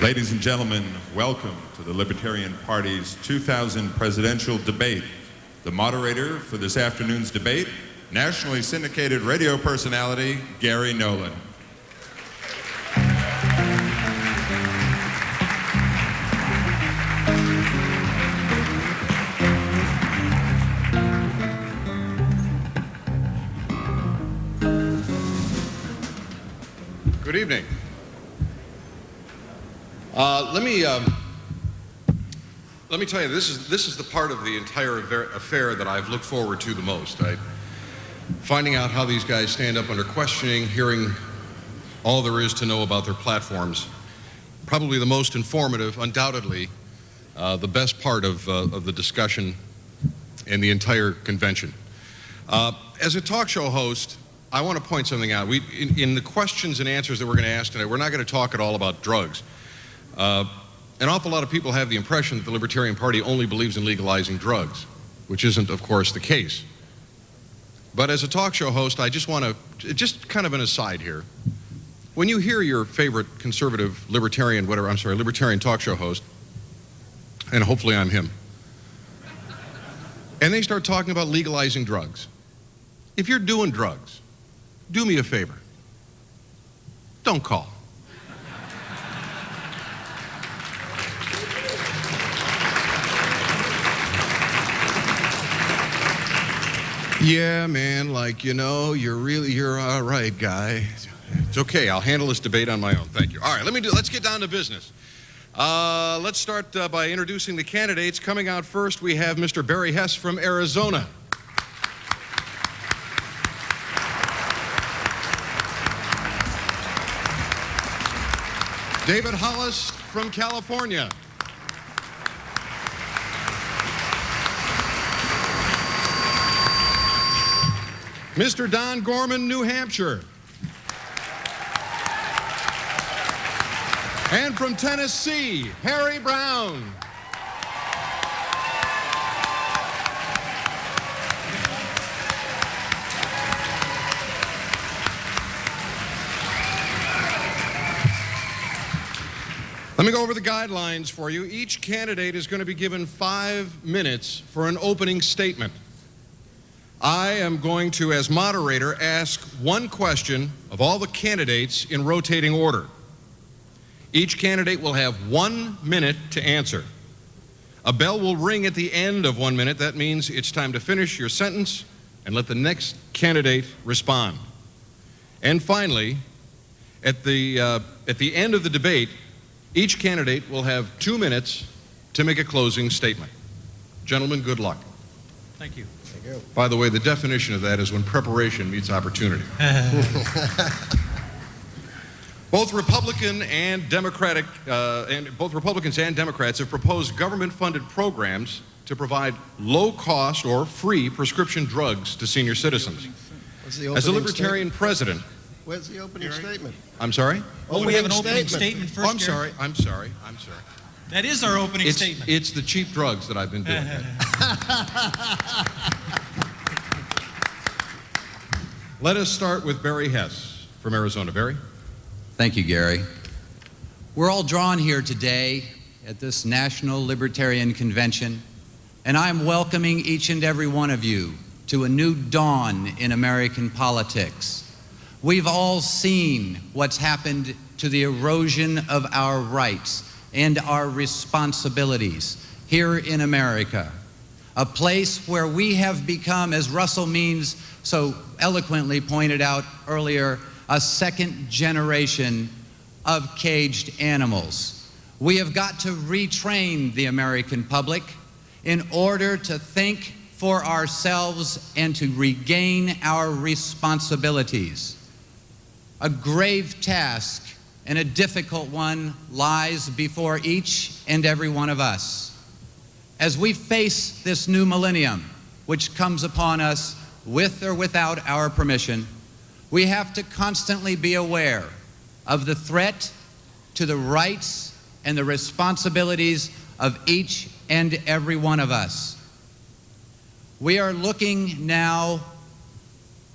Ladies and gentlemen, welcome to the Libertarian Party's 2000 presidential debate. The moderator for this afternoon's debate, nationally syndicated radio personality, Gary Nolan. Good evening. Let me tell you, this is the part of the entire affair that I've looked forward to the most. Finding out how these guys stand up under questioning, hearing all there is to know about their platforms. Probably the most informative, undoubtedly, the best part of the discussion and the entire convention. As a talk show host, I want to point something out. In the questions and answers that we're going to ask tonight, we're not going to talk at all about drugs. An awful lot of people have the impression that the Libertarian Party only believes in legalizing drugs, which isn't, of course, the case. But as a talk show host, I just want to, just kind of an aside here. When you hear your favorite conservative, libertarian talk show host, and hopefully I'm him, and they start talking about legalizing drugs, if you're doing drugs, do me a favor. Don't call. Yeah, man, like, you know, you're all right, guy. It's okay, I'll handle this debate on my own. Thank you. All right, let's get down to business. Let's start by introducing the candidates. Coming out first, we have Mr. Barry Hess from Arizona. David Hollist from California. Mr. Don Gorman, New Hampshire. And from Tennessee, Harry Browne. Let me go over the guidelines for you. Each candidate is going to be given 5 minutes for an opening statement. I am going to, as moderator, ask one question of all the candidates in rotating order. Each candidate will have 1 minute to answer. A bell will ring at the end of 1 minute. That means it's time to finish your sentence and let the next candidate respond. And finally, at the end of the debate, each candidate will have 2 minutes to make a closing statement. Gentlemen, good luck. Thank you. By the way, the definition of that is when preparation meets opportunity. Both Republicans and Democrats have proposed government-funded programs to provide low-cost or free prescription drugs to senior citizens. As a Libertarian president, where's the opening statement? I'm sorry? Oh, we have an opening statement first. Oh, I'm sorry. That is our opening statement. It's the cheap drugs that I've been doing. Let us start with Barry Hess from Arizona. Barry? Thank you, Gary. We're all drawn here today at this National Libertarian Convention, and I'm welcoming each and every one of you to a new dawn in American politics. We've all seen what's happened to the erosion of our rights and our responsibilities here in America, a place where we have become, as Russell Means so eloquently pointed out earlier, a second generation of caged animals. We have got to retrain the American public in order to think for ourselves and to regain our responsibilities. A grave task and a difficult one lies before each and every one of us. As we face this new millennium, which comes upon us with or without our permission, we have to constantly be aware of the threat to the rights and the responsibilities of each and every one of us. We are looking now,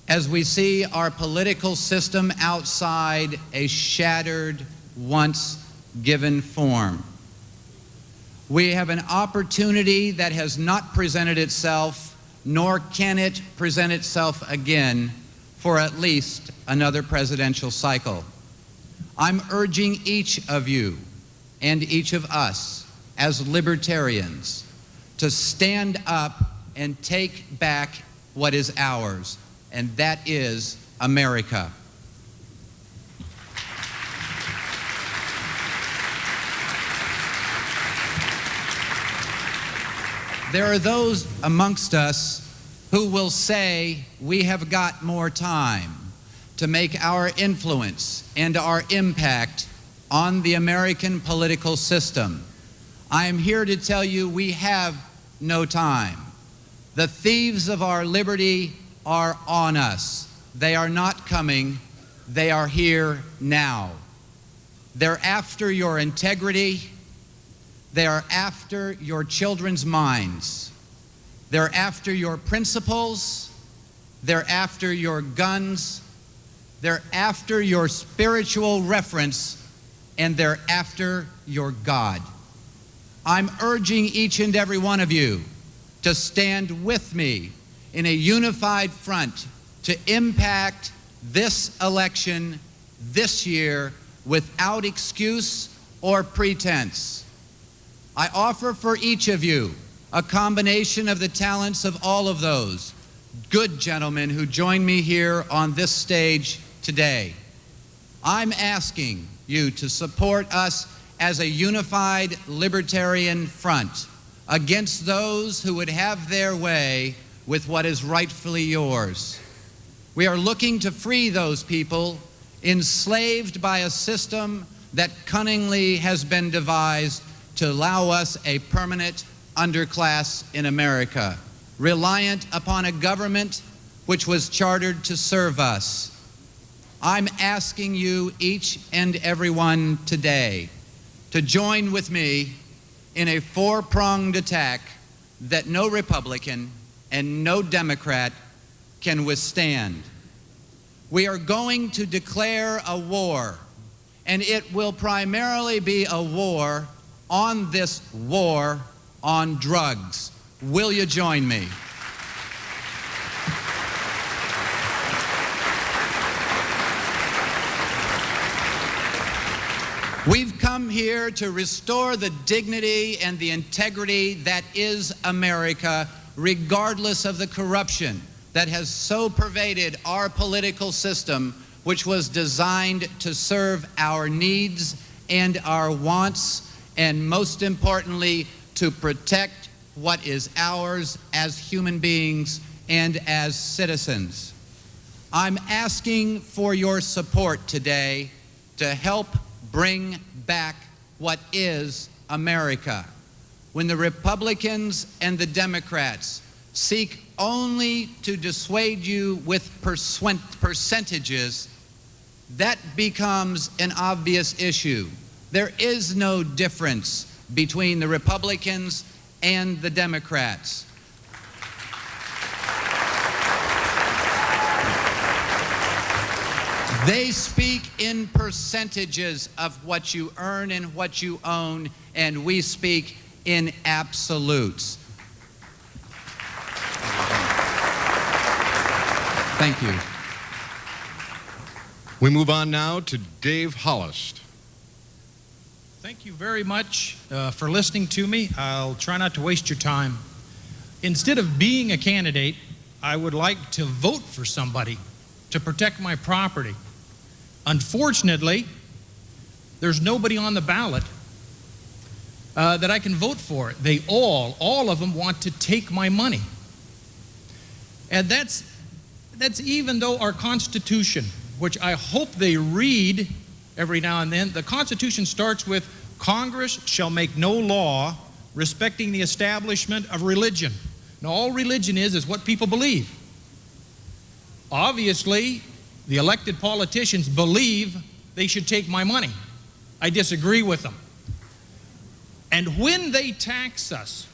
as we see our political system outside a shattered, once given form. We have an opportunity that has not presented itself, nor can it present itself again for at least another presidential cycle. I'm urging each of you and each of us as libertarians to stand up and take back what is ours, and that is America. There are those amongst us who will say we have got more time to make our influence and our impact on the American political system. I am here to tell you we have no time. The thieves of our liberty are on us. They are not coming. They are here now. They're after your integrity. They are after your children's minds. They're after your principles. They're after your guns. They're after your spiritual reference, and they're after your God. I'm urging each and every one of you to stand with me in a unified front to impact this election this year without excuse or pretense. I offer for each of you a combination of the talents of all of those good gentlemen who join me here on this stage today. I'm asking you to support us as a unified libertarian front against those who would have their way with what is rightfully yours. We are looking to free those people enslaved by a system that cunningly has been devised to allow us a permanent underclass in America, reliant upon a government which was chartered to serve us. I'm asking you, each and every one today, to join with me in a four-pronged attack that no Republican and no Democrat can withstand. We are going to declare a war, and it will primarily be a war on this war on drugs. Will you join me? We've come here to restore the dignity and the integrity that is America, regardless of the corruption that has so pervaded our political system, which was designed to serve our needs and our wants, and most importantly, to protect what is ours as human beings and as citizens. I'm asking for your support today to help bring back what is America. When the Republicans and the Democrats seek only to dissuade you with percentages, that becomes an obvious issue. There is no difference between the Republicans and the Democrats. They speak in percentages of what you earn and what you own, and we speak in absolutes. Thank you. We move on now to Dave Hollist. Thank you very much for listening to me. I'll try not to waste your time. Instead of being a candidate, I would like to vote for somebody to protect my property. Unfortunately, there's nobody on the ballot that I can vote for. They all of them want to take my money. And that's even though our Constitution, which I hope they read every now and then, the Constitution starts with, Congress shall make no law respecting the establishment of religion. Now, all religion is what people believe. Obviously, the elected politicians believe they should take my money. I disagree with them. And when they tax us,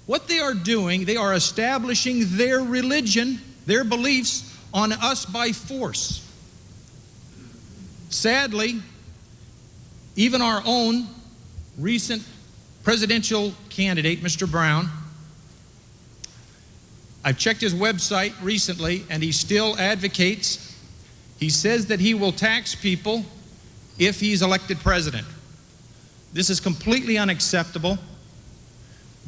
what they are doing, they are establishing their religion, their beliefs on us by force. Sadly, Even our own recent presidential candidate, Mr. Browne, I've checked his website recently, and he still advocates. He says that he will tax people if he's elected president. This is completely unacceptable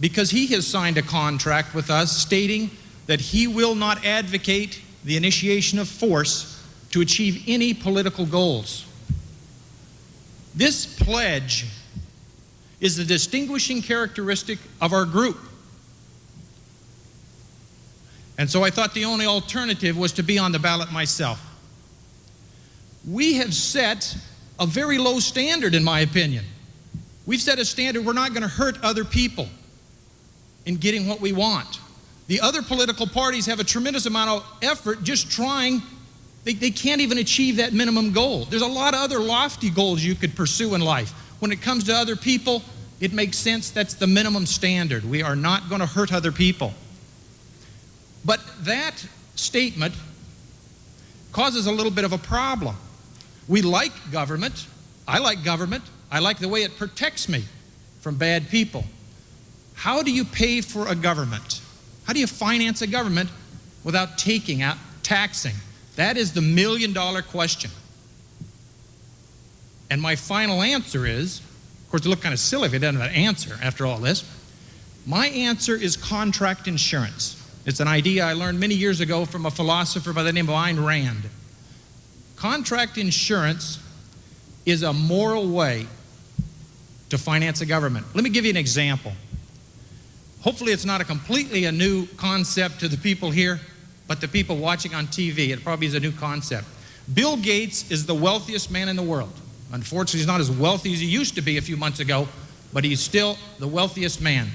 because he has signed a contract with us stating that he will not advocate the initiation of force to achieve any political goals. This pledge is the distinguishing characteristic of our group. And so I thought the only alternative was to be on the ballot myself. We have set a very low standard, in my opinion. We've set a standard we're not going to hurt other people in getting what we want. The other political parties have a tremendous amount of effort just trying. They can't even achieve that minimum goal. There's a lot of other lofty goals you could pursue in life. When it comes to other people, it makes sense that's the minimum standard. We are not going to hurt other people. But that statement causes a little bit of a problem. We like government. I like government. I like the way it protects me from bad people. How do you pay for a government? How do you finance a government without taxing? That is the million-dollar question. And my final answer is, of course, it look kind of silly if it doesn't have an answer after all this. My answer is contract insurance. It's an idea I learned many years ago from a philosopher by the name of Ayn Rand. Contract insurance is a moral way to finance a government. Let me give you an example. Hopefully it's not a new concept to the people here, but the people watching on TV, it probably is a new concept. Bill Gates is the wealthiest man in the world. Unfortunately, he's not as wealthy as he used to be a few months ago, but he's still the wealthiest man.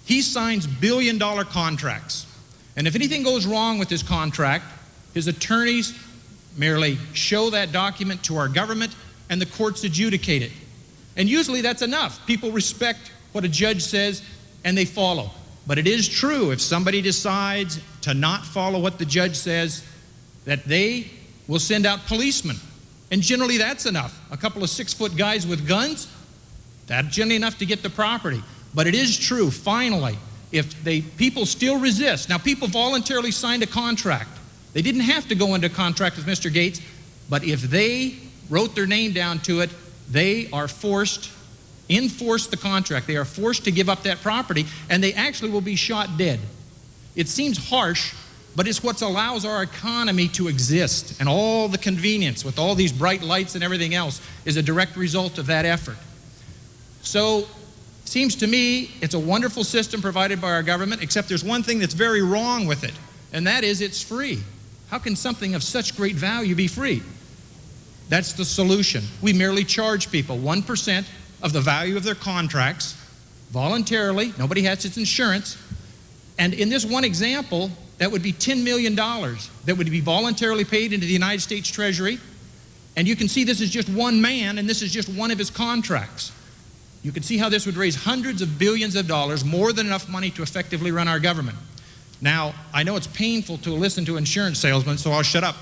He signs billion-dollar contracts. And if anything goes wrong with his contract, his attorneys merely show that document to our government and the courts adjudicate it. And usually that's enough. People respect what a judge says and they follow. But it is true, if somebody decides to not follow what the judge says, that they will send out policemen. And generally that's enough. A couple of 6-foot guys with guns, that's generally enough to get the property. But it is true, finally, if people still resist. Now, people voluntarily signed a contract. They didn't have to go into contract with Mr. Gates, but if they wrote their name down to it, they are enforce the contract. They are forced to give up that property, and they actually will be shot dead. It seems harsh, but it's what allows our economy to exist, and all the convenience with all these bright lights and everything else is a direct result of that effort. So, it seems to me it's a wonderful system provided by our government, except there's one thing that's very wrong with it, and that is it's free. How can something of such great value be free? That's the solution. We merely charge people 1% of the value of their contracts voluntarily. Nobody has its insurance. And in this one example, that would be $10 million that would be voluntarily paid into the United States Treasury. And you can see this is just one man, and this is just one of his contracts. You can see how this would raise hundreds of billions of dollars, more than enough money to effectively run our government. Now, I know it's painful to listen to insurance salesmen, so I'll shut up.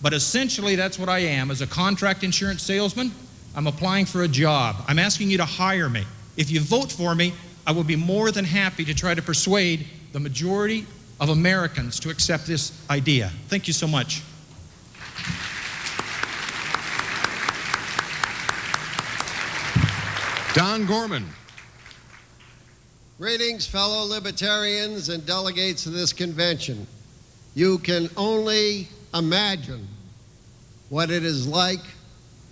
But essentially, that's what I am. As a contract insurance salesman, I'm applying for a job. I'm asking you to hire me. If you vote for me, I will be more than happy to try to persuade the majority of Americans to accept this idea. Thank you so much. Don Gorman. Greetings, fellow libertarians and delegates of this convention. You can only imagine what it is like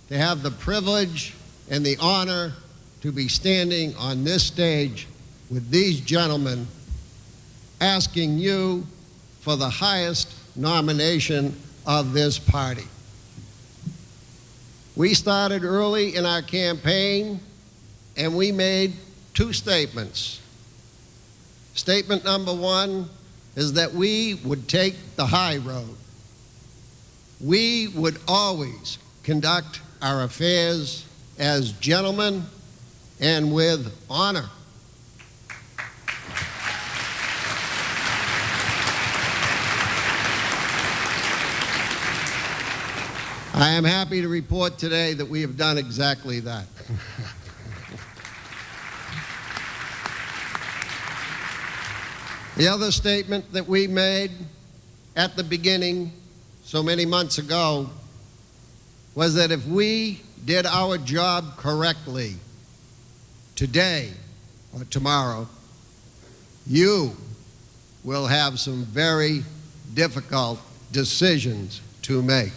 to have the privilege and the honor to be standing on this stage with these gentlemen asking you for the highest nomination of this party. We started early in our campaign and we made two statements. Statement number one is that we would take the high road. We would always conduct our affairs as gentlemen and with honor. I am happy to report today that we have done exactly that. The other statement that we made at the beginning, so many months ago, was that if we did our job correctly today or tomorrow, you will have some very difficult decisions to make.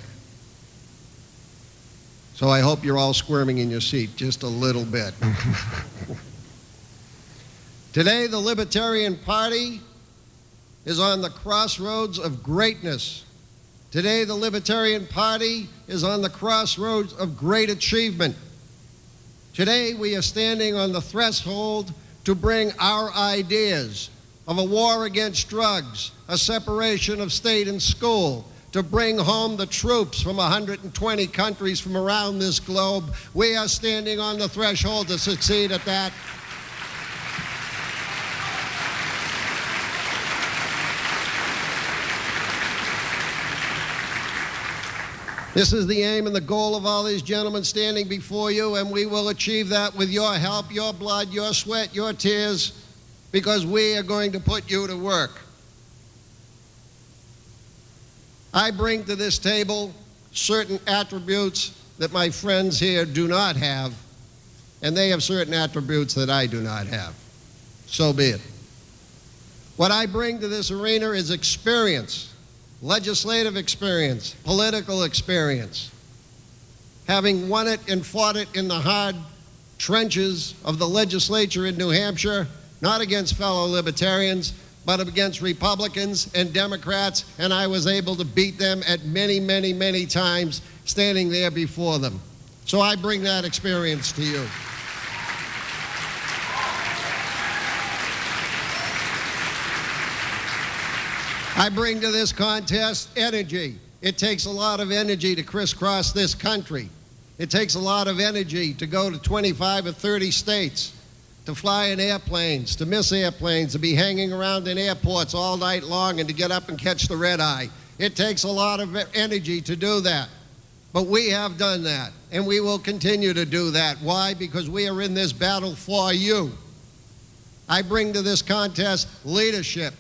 So I hope you're all squirming in your seat just a little bit. Today, the Libertarian Party is on the crossroads of greatness. Today, the Libertarian Party is on the crossroads of great achievement. Today, we are standing on the threshold to bring our ideas of a war against drugs, a separation of state and school, to bring home the troops from 120 countries from around this globe. We are standing on the threshold to succeed at that. This is the aim and the goal of all these gentlemen standing before you, and we will achieve that with your help, your blood, your sweat, your tears, because we are going to put you to work. I bring to this table certain attributes that my friends here do not have, and they have certain attributes that I do not have. So be it. What I bring to this arena is experience. Legislative experience, political experience. Having won it and fought it in the hard trenches of the legislature in New Hampshire, not against fellow libertarians, but against Republicans and Democrats, and I was able to beat them at many, many, many times standing there before them. So I bring that experience to you. I bring to this contest energy. It takes a lot of energy to crisscross this country. It takes a lot of energy to go to 25 or 30 states, to fly in airplanes, to miss airplanes, to be hanging around in airports all night long and to get up and catch the red eye. It takes a lot of energy to do that. But we have done that, and we will continue to do that. Why? Because we are in this battle for you. I bring to this contest leadership.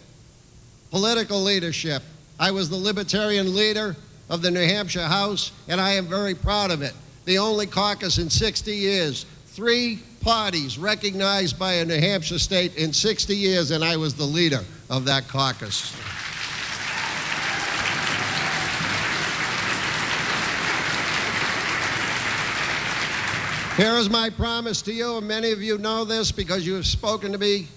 Political leadership. I was the Libertarian leader of the New Hampshire House, and I am very proud of it. The only caucus in 60 years, 3 parties recognized by a New Hampshire state in 60 years, and I was the leader of that caucus. Here is my promise to you, and many of you know this because you have spoken to me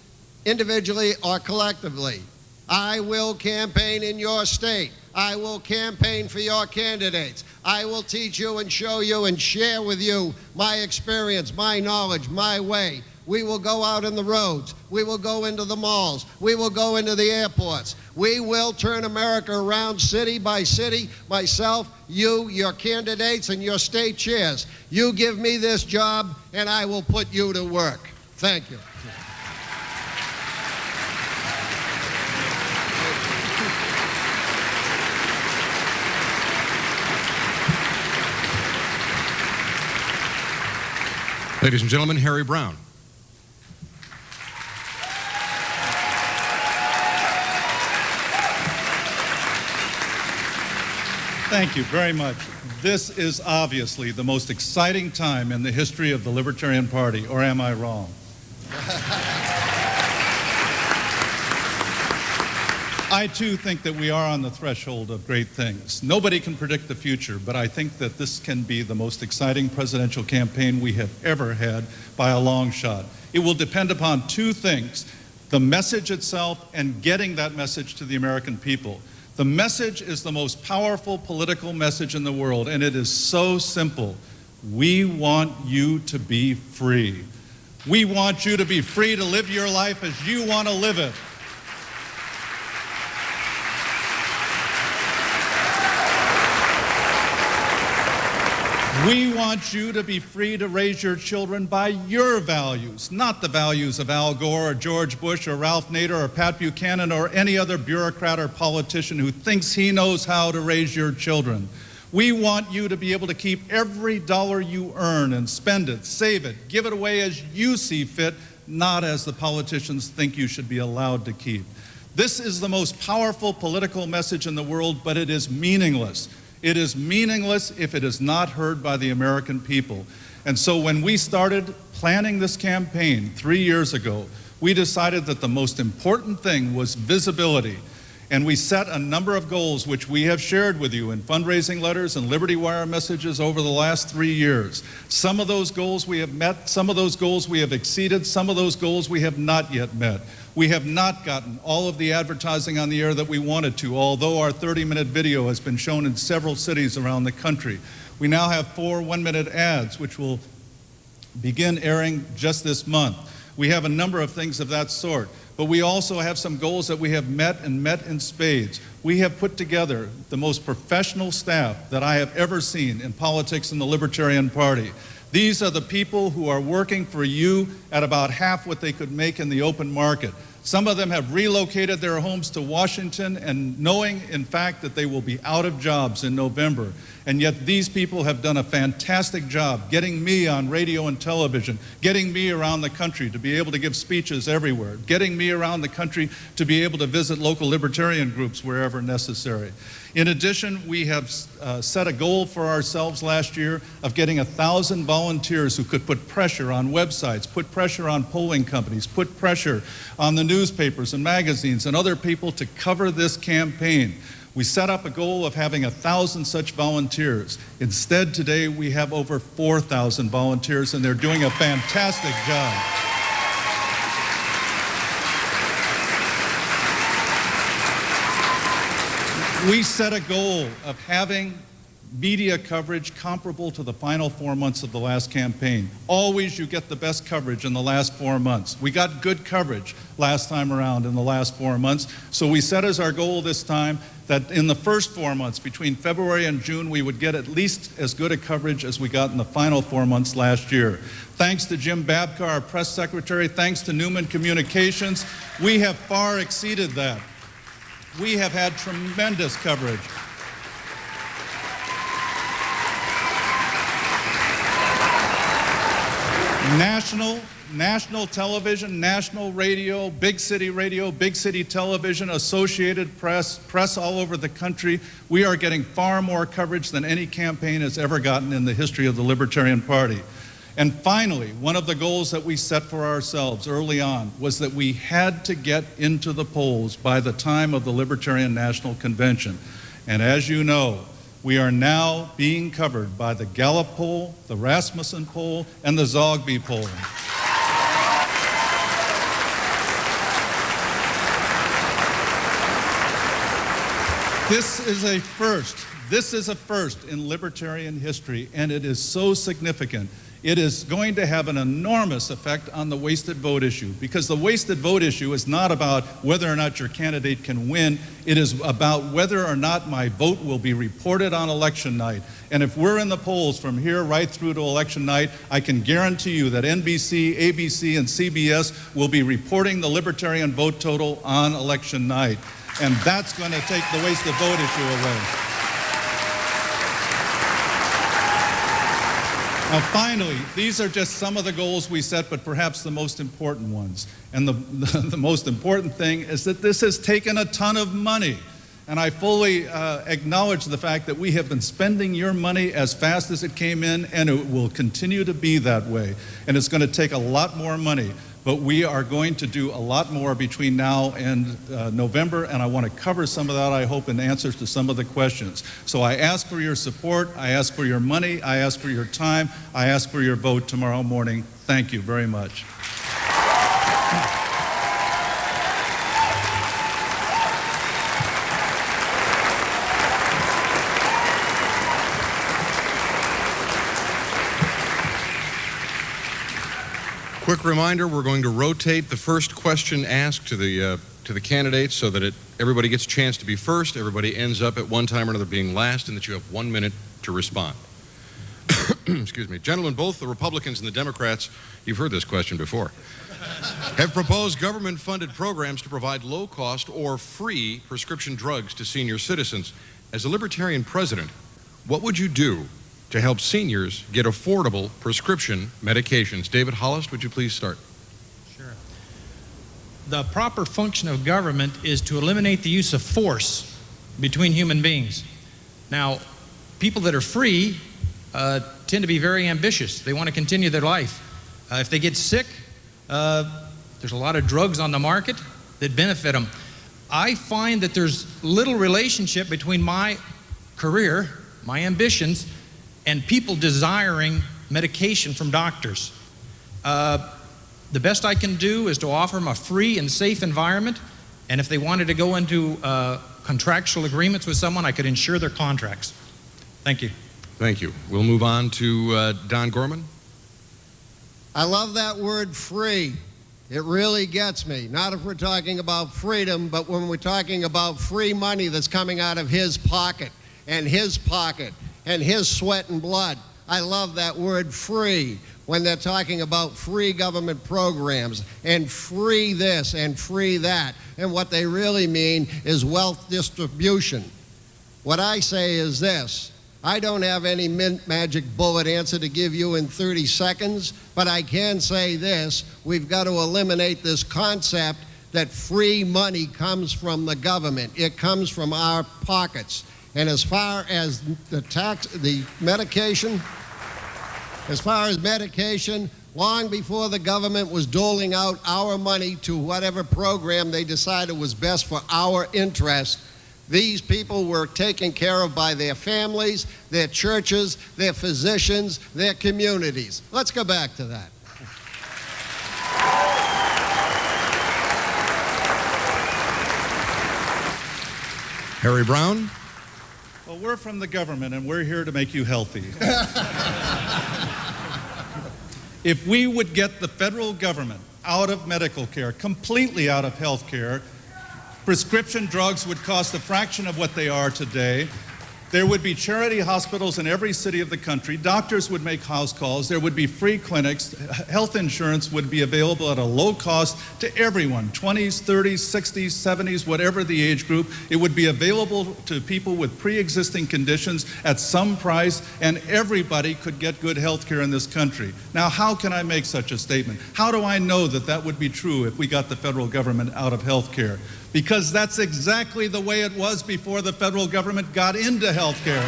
individually or collectively. I will campaign in your state. I will campaign for your candidates. I will teach you and show you and share with you my experience, my knowledge, my way. We will go out in the roads. We will go into the malls. We will go into the airports. We will turn America around city by city. Myself, you, your candidates, and your state chairs. You give me this job, and I will put you to work. Thank you. Ladies and gentlemen, Harry Browne. Thank you very much. This is obviously the most exciting time in the history of the Libertarian Party, or am I wrong? I too think that we are on the threshold of great things. Nobody can predict the future, but I think that this can be the most exciting presidential campaign we have ever had by a long shot. It will depend upon 2 things: the message itself and getting that message to the American people. The message is the most powerful political message in the world, and it is so simple. We want you to be free. We want you to be free to live your life as you want to live it. We want you to be free to raise your children by your values, not the values of Al Gore or George Bush or Ralph Nader or Pat Buchanan or any other bureaucrat or politician who thinks he knows how to raise your children. We want you to be able to keep every dollar you earn and spend it, save it, give it away as you see fit, not as the politicians think you should be allowed to keep. This is the most powerful political message in the world, but it is meaningless. It is meaningless if it is not heard by the American people. And so when we started planning this campaign 3 years ago, we decided that the most important thing was visibility. And we set a number of goals which we have shared with you in fundraising letters and Liberty Wire messages over the last 3 years. Some of those goals we have met, some of those goals we have exceeded, some of those goals we have not yet met. We have not gotten all of the advertising on the air that we wanted to, although our 30-minute video has been shown in several cities around the country. We now have 4 one-minute ads which will begin airing just this month. We have a number of things of that sort. But we also have some goals that we have met and met in spades. We have put together the most professional staff that I have ever seen in politics in the Libertarian Party. These are the people who are working for you at about half what they could make in the open market. Some of them have relocated their homes to Washington and knowing, in fact, that they will be out of jobs in November. And yet these people have done a fantastic job getting me on radio and television, getting me around the country to be able to give speeches everywhere, getting me around the country to be able to visit local libertarian groups wherever necessary. In addition, we have set a goal for ourselves last year of getting 1,000 volunteers who could put pressure on websites, put pressure on polling companies, put pressure on the newspapers and magazines and other people to cover this campaign. We set up a goal of having 1,000 such volunteers. Instead, today we have over 4,000 volunteers, and they're doing a fantastic job. We set a goal of having media coverage comparable to the final 4 months of the last campaign. Always you get the best coverage in the last 4 months. We got good coverage last time around in the last 4 months, so we set as our goal this time that in the first 4 months, between February and June, we would get at least as good a coverage as we got in the final 4 months last year. Thanks to Jim Babka, our press secretary, thanks to Newman Communications, we have far exceeded that. We have had tremendous coverage. National television, national radio, big city television, Associated Press all over the country. We are getting far more coverage than any campaign has ever gotten in the history of the Libertarian Party. And finally, one of the goals that we set for ourselves early on was that we had to get into the polls by the time of the Libertarian National Convention. And as you know, we are now being covered by the Gallup poll, the Rasmussen poll, and the Zogby poll. This is a first. This is a first in libertarian history, and it is so significant. It is going to have an enormous effect on the wasted vote issue, because the wasted vote issue is not about whether or not your candidate can win. It is about whether or not my vote will be reported on election night. And if we're in the polls from here right through to election night, I can guarantee you that NBC, ABC, and CBS will be reporting the libertarian vote total on election night. And that's going to take the wasted vote issue away. Now, finally, these are just some of the goals we set, but perhaps the most important ones. And the most important thing is that this has taken a ton of money. And I fully acknowledge the fact that we have been spending your money as fast as it came in, and it will continue to be that way. And it's going to take a lot more money. But we are going to do a lot more between now and November, and I want to cover some of that, I hope, in answers to some of the questions. So I ask for your support, I ask for your money, I ask for your time, I ask for your vote tomorrow morning. Thank you very much. Quick reminder, we're going to rotate the first question asked to the candidates so that everybody gets a chance to be first, everybody ends up at one time or another being last, and that you have 1 minute to respond. Excuse me. Gentlemen, both the Republicans and the Democrats, you've heard this question before, have proposed government-funded programs to provide low-cost or free prescription drugs to senior citizens. As a Libertarian president, what would you do to help seniors get affordable prescription medications? David Hollist, would you please start? Sure. The proper function of government is to eliminate the use of force between human beings. Now, people that are free tend to be very ambitious. They want to continue their life. If they get sick, there's a lot of drugs on the market that benefit them. I find that there's little relationship between my career, my ambitions, and people desiring medication from doctors. The best I can do is to offer them a free and safe environment, and if they wanted to go into contractual agreements with someone, I could insure their contracts. Thank you. Thank you. We'll move on to Don Gorman. I love that word free. It really gets me. Not if we're talking about freedom, but when we're talking about free money that's coming out of his pocket and his sweat and blood. I love that word free when they're talking about free government programs and free this and free that. And what they really mean is wealth distribution. What I say is this. I don't have any magic bullet answer to give you in 30 seconds, but I can say this. We've got to eliminate this concept that free money comes from the government. It comes from our pockets. And as far as the medication, long before the government was doling out our money to whatever program they decided was best for our interest, these people were taken care of by their families, their churches, their physicians, their communities. Let's go back to that. Harry Browne. Well, we're from the government, and we're here to make you healthy. If we would get the federal government out of medical care, completely out of health care, prescription drugs would cost a fraction of what they are today. There would be charity hospitals in every city of the country. Doctors would make house calls. There would be free clinics. Health insurance would be available at a low cost to everyone, 20s, 30s, 60s, 70s, whatever the age group. It would be available to people with pre-existing conditions at some price, and everybody could get good health care in this country. Now, how can I make such a statement? How do I know that that would be true if we got the federal government out of health care? Because that's exactly the way it was before the federal government got into health care.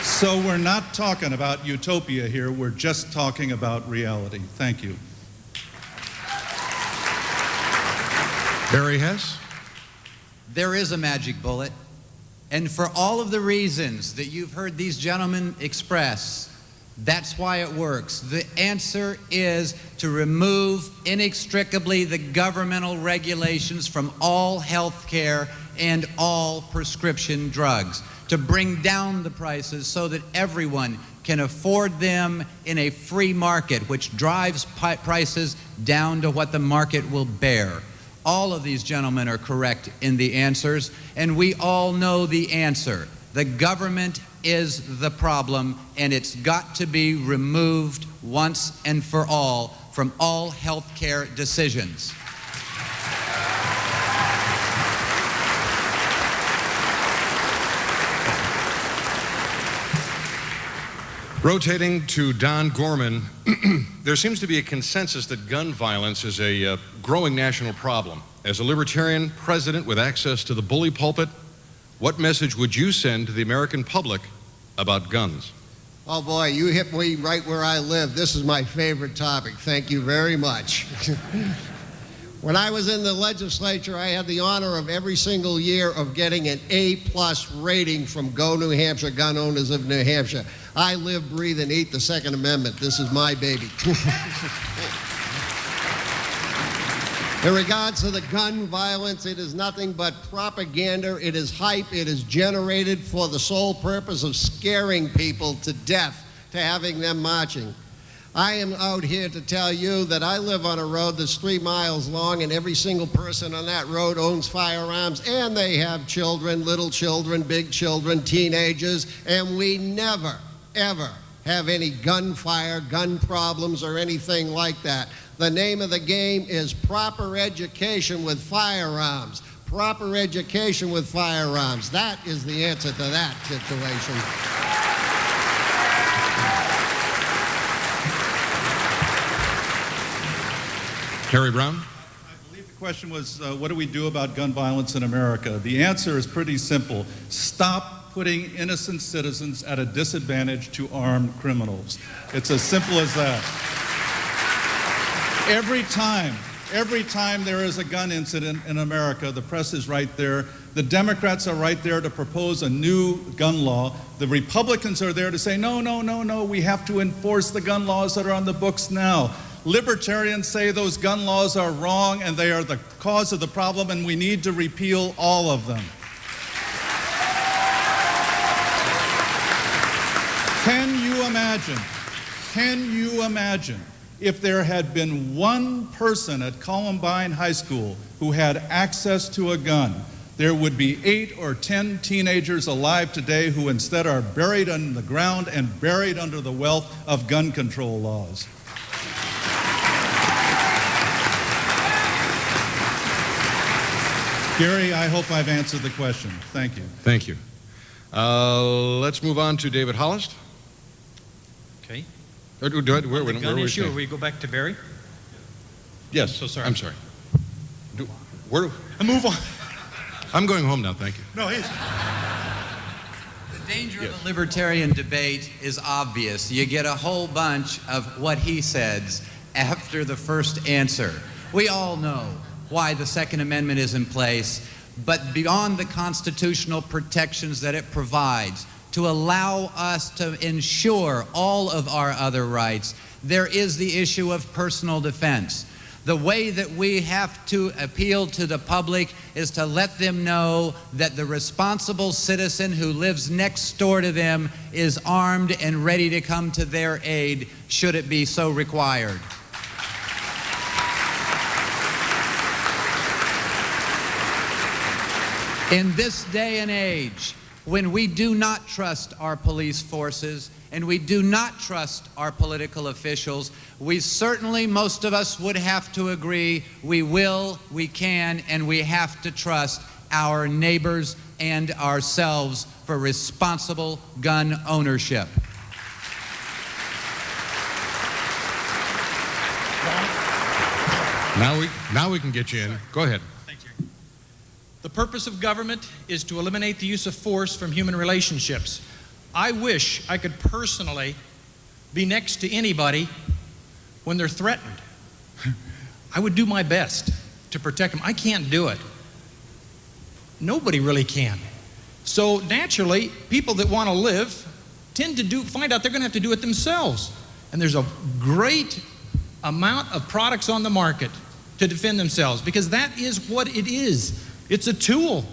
So we're not talking about utopia here, we're just talking about reality. Thank you. Barry Hess. There is a magic bullet. And for all of the reasons that you've heard these gentlemen express, that's why it works. The answer is to remove inextricably the governmental regulations from all health care and all prescription drugs, to bring down the prices so that everyone can afford them in a free market, which drives prices down to what the market will bear. All of these gentlemen are correct in the answers, and we all know the answer. The government is the problem, and it's got to be removed once and for all from all health care decisions. Rotating to Don Gorman, there seems to be a consensus that gun violence is a growing national problem. As a Libertarian president with access to the bully pulpit, what message would you send to the American public about guns? Oh boy, you hit me right where I live. This is my favorite topic. Thank you very much. When I was in the legislature, I had the honor of every single year of getting an A+ rating from Go New Hampshire, Gun Owners of New Hampshire. I live, breathe, and eat the Second Amendment. This is my baby. In regards to the gun violence, it is nothing but propaganda. It is hype. It is generated for the sole purpose of scaring people to death, to having them marching. I am out here to tell you that I live on a road that's 3 miles long, and every single person on that road owns firearms, and they have children, little children, big children, teenagers, and we never, ever have any gunfire, gun problems, or anything like that. The name of the game is proper education with firearms. Proper education with firearms. That is the answer to that situation. Harry Browne? I believe the question was, what do we do about gun violence in America? The answer is pretty simple. Stop putting innocent citizens at a disadvantage to armed criminals. It's as simple as that. Every time there is a gun incident in America, the press is right there. The Democrats are right there to propose a new gun law. The Republicans are there to say, no, no, no, no, we have to enforce the gun laws that are on the books now. Libertarians say those gun laws are wrong and they are the cause of the problem and we need to repeal all of them. Can you imagine if there had been one person at Columbine High School who had access to a gun? There would be 8 or 10 teenagers alive today who instead are buried in the ground and buried under the wealth of gun control laws. Gary, I hope I've answered the question. Thank you. Thank you. Let's move on to David Hollist. Okay. Where Gun we issue, or staying? we go back to Barry? Yes. So sorry. I'm sorry. Move on. I'm going home now, thank you. No, he's... The danger of a libertarian debate is obvious. You get a whole bunch of what he says after the first answer. We all know why the Second Amendment is in place, but beyond the constitutional protections that it provides to allow us to ensure all of our other rights, there is the issue of personal defense. The way that we have to appeal to the public is to let them know that the responsible citizen who lives next door to them is armed and ready to come to their aid should it be so required. In this day and age, when we do not trust our police forces and we do not trust our political officials, we certainly, most of us would have to agree, we will, we can, and we have to trust our neighbors and ourselves for responsible gun ownership. Now we can get you in. Go ahead. Thank you. The purpose of government is to eliminate the use of force from human relationships. I wish I could personally be next to anybody when they're threatened. I would do my best to protect them. I can't do it. Nobody really can. So naturally, people that want to live tend to find out they're going to have to do it themselves. And there's a great amount of products on the market to defend themselves, because that is what it is. It's a tool.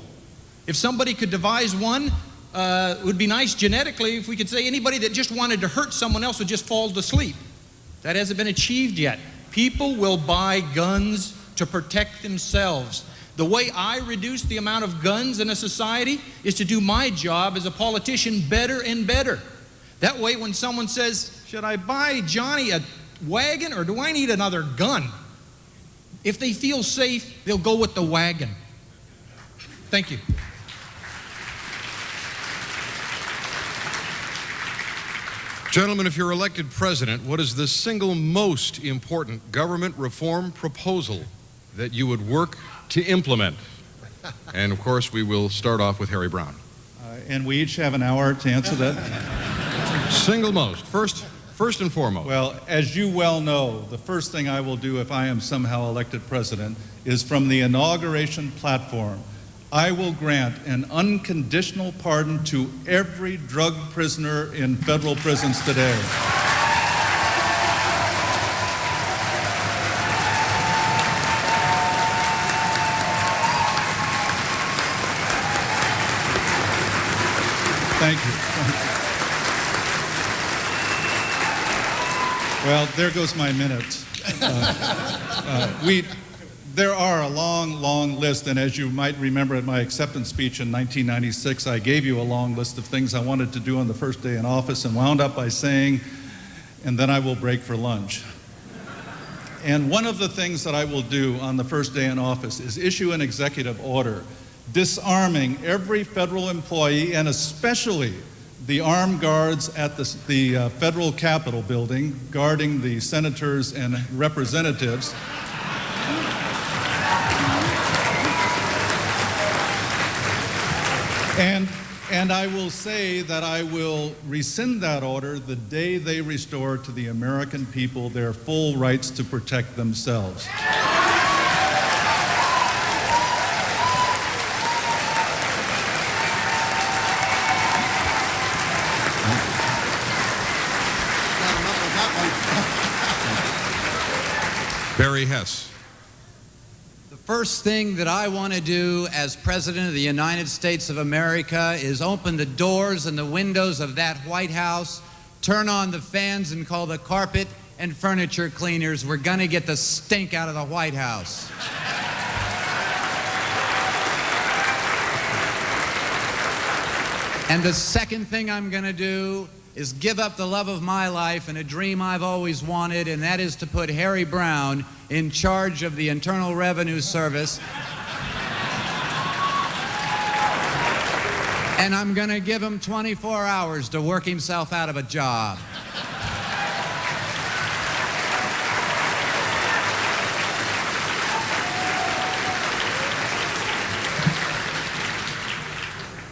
If somebody could devise one, it would be nice genetically if we could say anybody that just wanted to hurt someone else would just fall to sleep. That hasn't been achieved yet. People will buy guns to protect themselves. The way I reduce the amount of guns in a society is to do my job as a politician better and better. That way when someone says, should I buy Johnny a wagon or do I need another gun? If they feel safe, they'll go with the wagon. Thank you. Gentlemen, if you're elected president, what is the single most important government reform proposal that you would work to implement? And of course, we will start off with Harry Browne. And we each have an hour to answer that. Single most. First and foremost. Well, as you well know, the first thing I will do if I am somehow elected president is from the inauguration platform, I will grant an unconditional pardon to every drug prisoner in federal prisons today. Thank you. Well, there goes my minute. There are a long, long list, and as you might remember at my acceptance speech in 1996, I gave you a long list of things I wanted to do on the first day in office and wound up by saying, and then I will break for lunch. And one of the things that I will do on the first day in office is issue an executive order disarming every federal employee, and especially the armed guards at the federal Capitol building guarding the senators and representatives. And I will say that I will rescind that order the day they restore to the American people their full rights to protect themselves. Barry Hess. The first thing that I want to do as President of the United States of America is open the doors and the windows of that White House, turn on the fans, and call the carpet and furniture cleaners. We're going to get the stink out of the White House. And the second thing I'm going to do is give up the love of my life and a dream I've always wanted, and that is to put Harry Browne in charge of the Internal Revenue Service. And I'm going to give him 24 hours to work himself out of a job.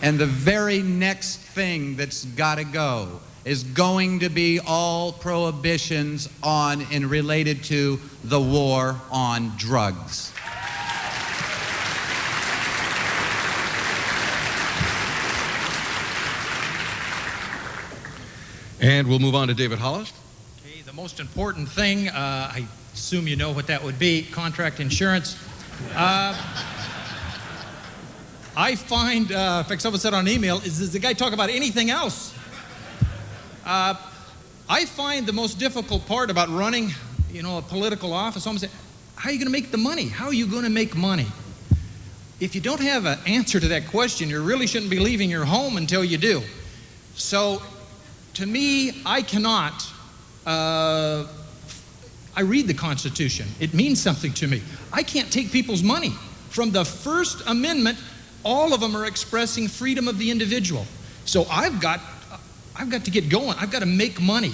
And the very next thing that's got to go is going to be all prohibitions on and related to the war on drugs. And we'll move on to David Hollist. Okay, the most important thing, I assume you know what that would be, contract insurance. I find, in fact, someone said on email, does the guy talk about anything else? I find the most difficult part about running, a political office, someone said, how are you going to make the money? How are you going to make money? If you don't have an answer to that question, you really shouldn't be leaving your home until you do. So, to me, I cannot, I read the Constitution. It means something to me. I can't take people's money. From the First Amendment, all of them are expressing freedom of the individual. So I've got to get going. I've got to make money.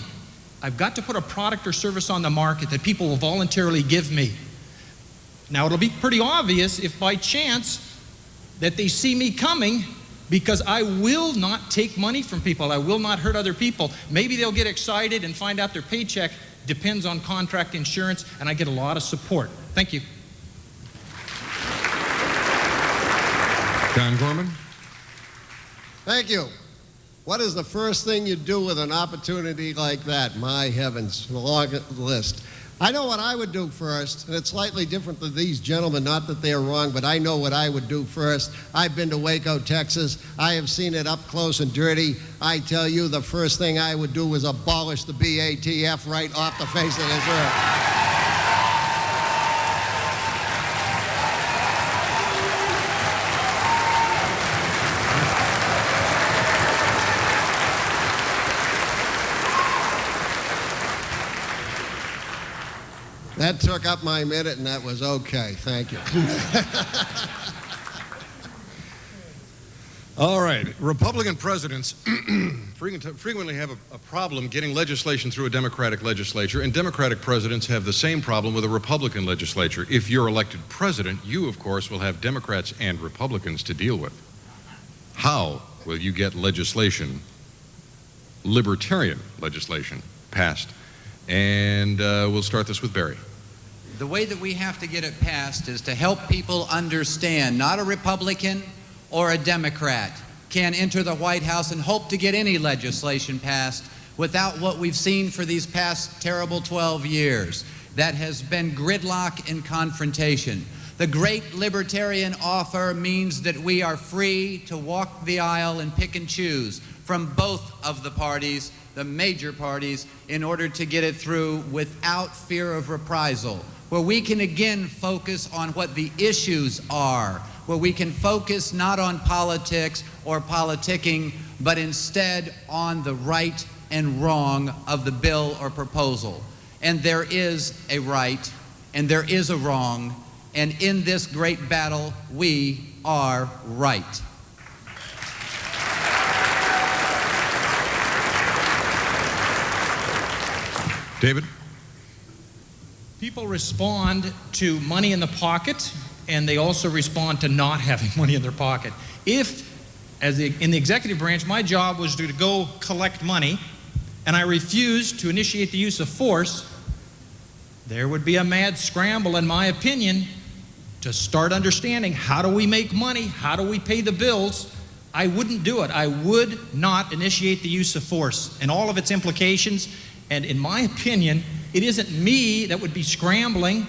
I've got to put a product or service on the market that people will voluntarily give me. Now, it'll be pretty obvious if by chance that they see me coming, because I will not take money from people. I will not hurt other people. Maybe they'll get excited and find out their paycheck depends on contract insurance, and I get a lot of support. Thank you. John Gorman. Thank you. What is the first thing you do with an opportunity like that? My heavens, the long list. I know what I would do first, and it's slightly different than these gentlemen, not that they're wrong, but I know what I would do first. I've been to Waco, Texas. I have seen it up close and dirty. I tell you, the first thing I would do was abolish the BATF right off the face of this earth. That took up my minute, and that was okay. Thank you. All right. Republican presidents frequently have a problem getting legislation through a Democratic legislature, and Democratic presidents have the same problem with a Republican legislature. If you're elected president, you, of course, will have Democrats and Republicans to deal with. How will you get legislation, libertarian legislation, passed? And we'll start this with Barry. The way that we have to get it passed is to help people understand not a Republican or a Democrat can enter the White House and hope to get any legislation passed without what we've seen for these past terrible 12 years. That has been gridlock and confrontation. The great libertarian offer means that we are free to walk the aisle and pick and choose from both of the parties, the major parties, in order to get it through without fear of reprisal. where we can again focus on what the issues are, where we can focus not on politics or politicking, but instead on the right and wrong of the bill or proposal. And there is a right and there is a wrong, and in this great battle, we are right. David? People respond to money in the pocket, and they also respond to not having money in their pocket. If, in the executive branch, my job was to go collect money, and I refused to initiate the use of force, there would be a mad scramble, in my opinion, to start understanding how do we make money, how do we pay the bills. I wouldn't do it. I would not initiate the use of force and all of its implications. And in my opinion, it isn't me that would be scrambling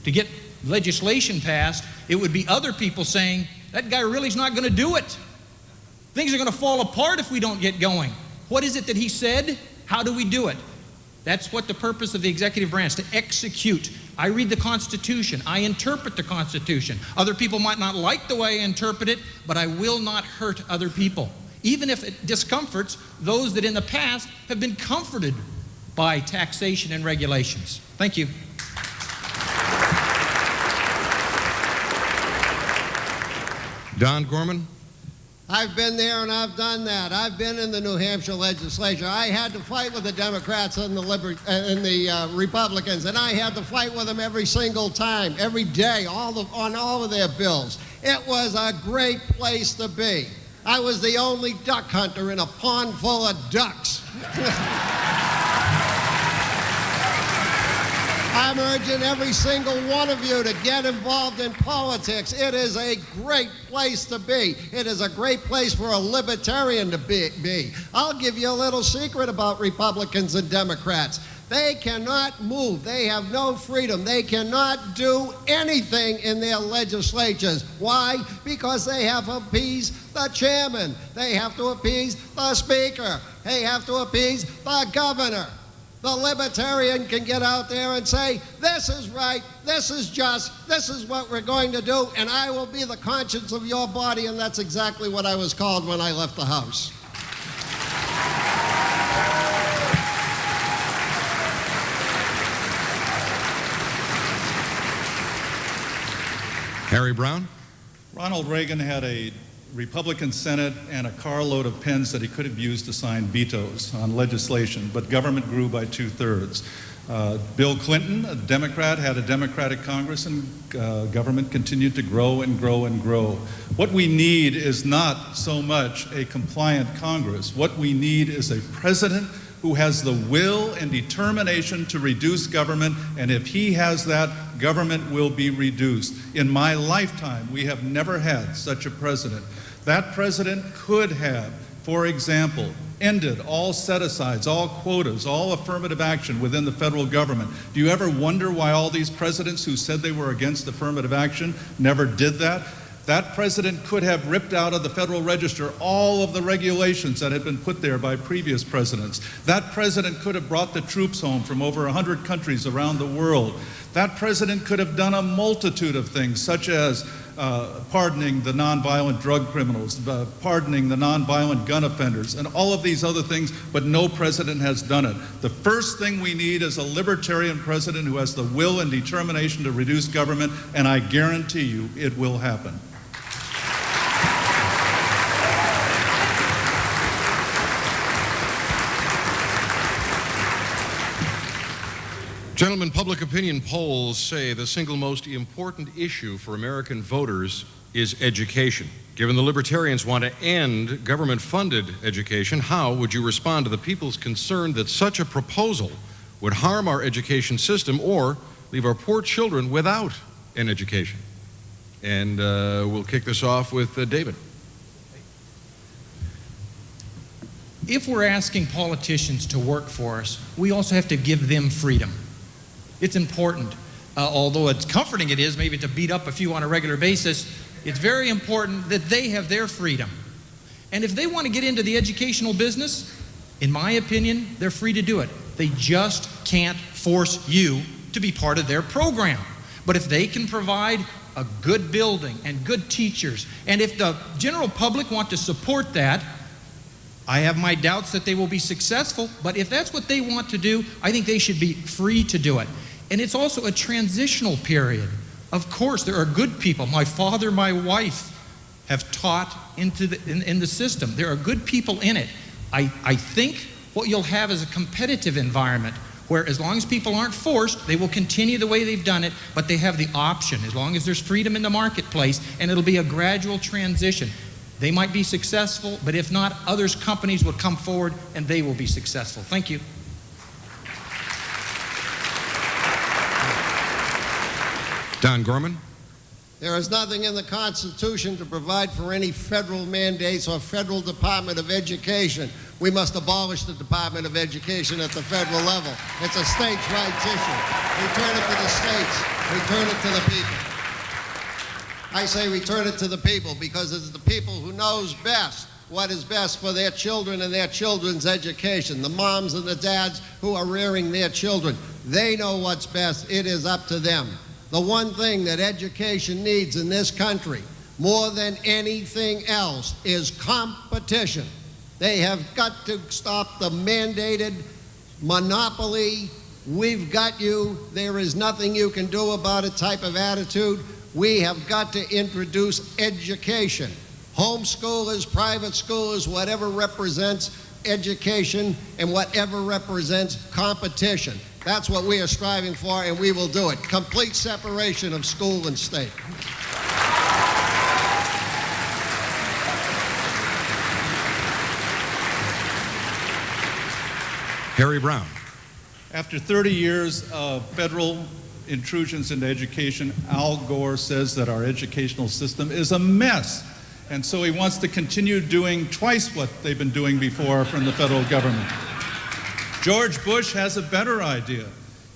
to get legislation passed. It would be other people saying, that guy really is not going to do it. Things are going to fall apart if we don't get going. What is it that he said? How do we do it? That's what the purpose of the executive branch, to execute. I read the Constitution. I interpret the Constitution. Other people might not like the way I interpret it, but I will not hurt other people, even if it discomforts those that in the past have been comforted by taxation and regulations. Thank you. Don Gorman? I've been there and I've done that. I've been in the New Hampshire legislature. I had to fight with the Democrats and the Republicans, and I had to fight with them every single time, every day, on all of their bills. It was a great place to be. I was the only duck hunter in a pond full of ducks. I'm urging every single one of you to get involved in politics. It is a great place to be. It is a great place for a libertarian to be. I'll give you a little secret about Republicans and Democrats. They cannot move. They have no freedom. They cannot do anything in their legislatures. Why? Because they have to appease the chairman. They have to appease the speaker. They have to appease the governor. The libertarian can get out there and say, this is right, this is just, this is what we're going to do, and I will be the conscience of your body, and that's exactly what I was called when I left the House. Harry Browne? Ronald Reagan had a Republican Senate and a carload of pens that he could have used to sign vetoes on legislation, but government grew by 2/3. Bill Clinton, a Democrat, had a Democratic Congress, and government continued to grow and grow and grow. What we need is not so much a compliant Congress. What we need is a president who has the will and determination to reduce government, and if he has that, government will be reduced. In my lifetime, we have never had such a president. That president could have, for example, ended all set-asides, all quotas, all affirmative action within the federal government. Do you ever wonder why all these presidents who said they were against affirmative action never did that? That president could have ripped out of the Federal Register all of the regulations that had been put there by previous presidents. That president could have brought the troops home from over 100 countries around the world. That president could have done a multitude of things, such as pardoning the nonviolent drug criminals, pardoning the nonviolent gun offenders, and all of these other things, but no president has done it. The first thing we need is a libertarian president who has the will and determination to reduce government, and I guarantee you it will happen. Gentlemen, public opinion polls say the single most important issue for American voters is education. Given the Libertarians want to end government-funded education, how would you respond to the people's concern that such a proposal would harm our education system or leave our poor children without an education? And we'll kick this off with David. If we're asking politicians to work for us, we also have to give them freedom. It's important. Although it's comforting it is maybe to beat up a few on a regular basis, it's very important that they have their freedom. And if they want to get into the educational business, in my opinion, they're free to do it. They just can't force you to be part of their program. But if they can provide a good building and good teachers, and if the general public want to support that, I have my doubts that they will be successful, but if that's what they want to do, I think they should be free to do it. And it's also a transitional period. Of course, there are good people. My father, my wife have taught in the system. There are good people in it. I think what you'll have is a competitive environment where as long as people aren't forced, they will continue the way they've done it, but they have the option as long as there's freedom in the marketplace, and it'll be a gradual transition. They might be successful, but if not, companies will come forward and they will be successful. Thank you. Don Gorman. There is nothing in the Constitution to provide for any federal mandates or federal Department of Education. We must abolish the Department of Education at the federal level. It's a states' rights issue. Return it to the states. Return it to the people. I say return it to the people because it's the people who knows best what is best for their children and their children's education. The moms and the dads who are rearing their children, they know what's best. It is up to them. The one thing that education needs in this country, more than anything else, is competition. They have got to stop the mandated monopoly, we've got you, there is nothing you can do about it type of attitude. We have got to introduce education. Homeschoolers, private schoolers, whatever represents education and whatever represents competition. That's what we are striving for, and we will do it. Complete separation of school and state. Harry Browne. After 30 years of federal intrusions into education, Al Gore says that our educational system is a mess. And so he wants to continue doing twice what they've been doing before from the federal government. George Bush has a better idea.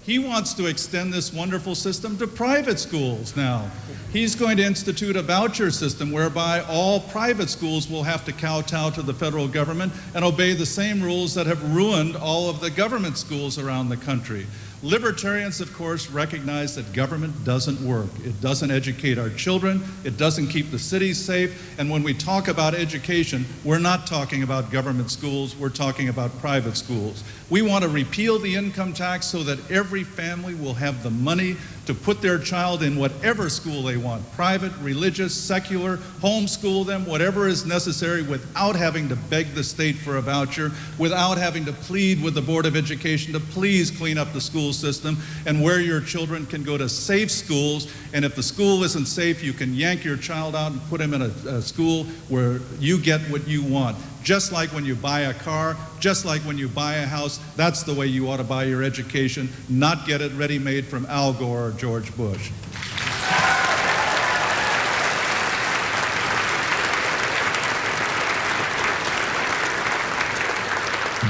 He wants to extend this wonderful system to private schools now. He's going to institute a voucher system whereby all private schools will have to kowtow to the federal government and obey the same rules that have ruined all of the government schools around the country. Libertarians, of course, recognize that government doesn't work. It doesn't educate our children. It doesn't keep the cities safe. And when we talk about education, we're not talking about government schools. We're talking about private schools. We want to repeal the income tax so that every family will have the money to put their child in whatever school they want, private, religious, secular, homeschool them, whatever is necessary without having to beg the state for a voucher, without having to plead with the Board of Education to please clean up the school system, and where your children can go to safe schools. And if the school isn't safe, you can yank your child out and put him in a school where you get what you want. Just like when you buy a car, just like when you buy a house, that's the way you ought to buy your education, not get it ready-made from Al Gore or George Bush.